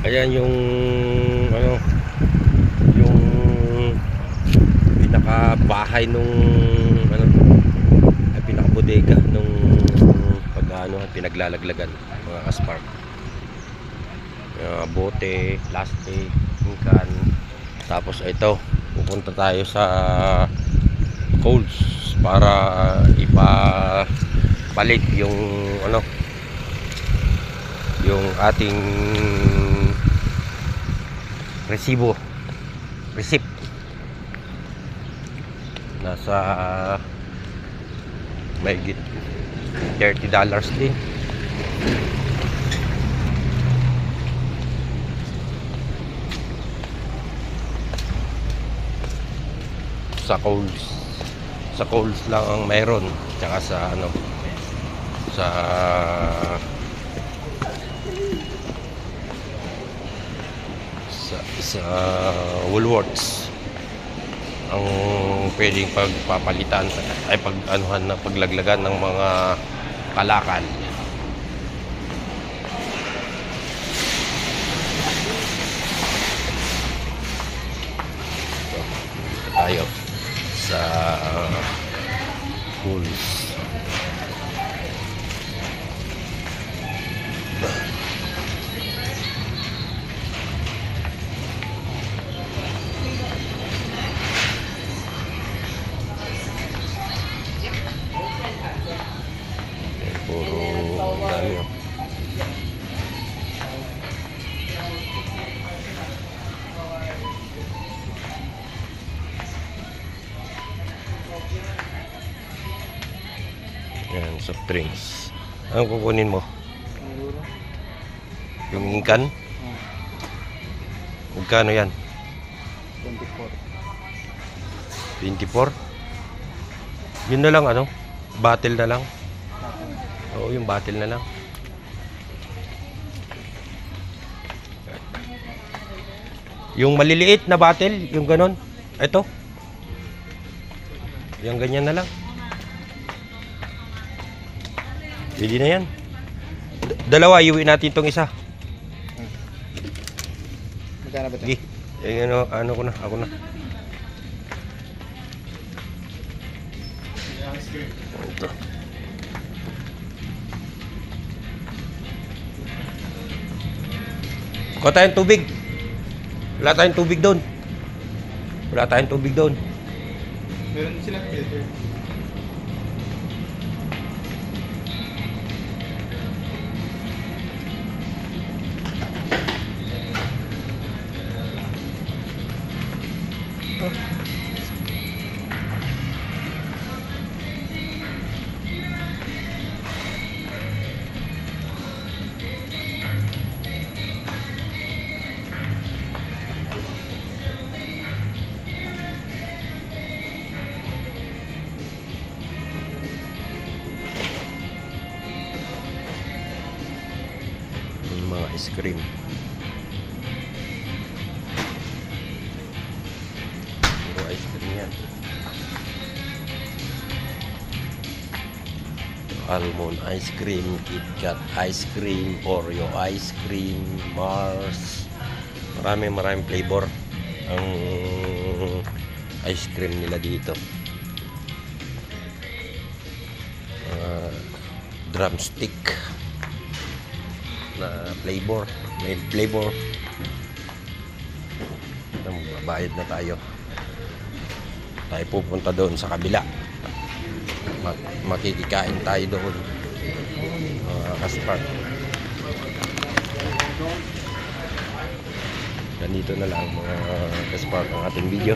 Ayan yung ano, yung pinakabahay nung ano, ay pinakabodega nung pag ano, pinaglalaglagan mga kaspark. Bote, plastic, can. Tapos ito, pupunta tayo sa Coles para ipapalit yung ano, yung ating receipt. Nasa mahigit $30 din. Sa Coles lang ang mayroon, tsaka sa ano, sa Woolworths ang pwedeng pagpapalitan ay pag-anuhan na paglaglagan ng mga kalakal. So, tayo sa Coles. Puro dami, oh. Yan, soft drinks. Anong kukunin mo? Yung ingkan? Magkano yan? 24. Yun na lang, ano? Bottle na lang. Oo, yung bottle na lang. Yung maliliit na bottle, yung ganon. Ito. Yung ganyan na lang. Pwede na yan. Dalawa, iuwi natin itong isa. Magkano ba ito? Sige. Ano ko na, ako na. Ito. Kuha tayong tubig. Wala tayong tubig doon. Meron sila filter. Yung mga ice cream. Puro ice cream yan. Almond ice cream, KitKat ice cream, Oreo ice cream, Mars. Maraming flavor ang ice cream nila dito. Drumstick na flavor, may flavor. Bayad na tayo. Tayo pupunta doon sa kabila. Makikikain tayo doon. Kaspark. Ganito na lang mga kaspark ang ating video.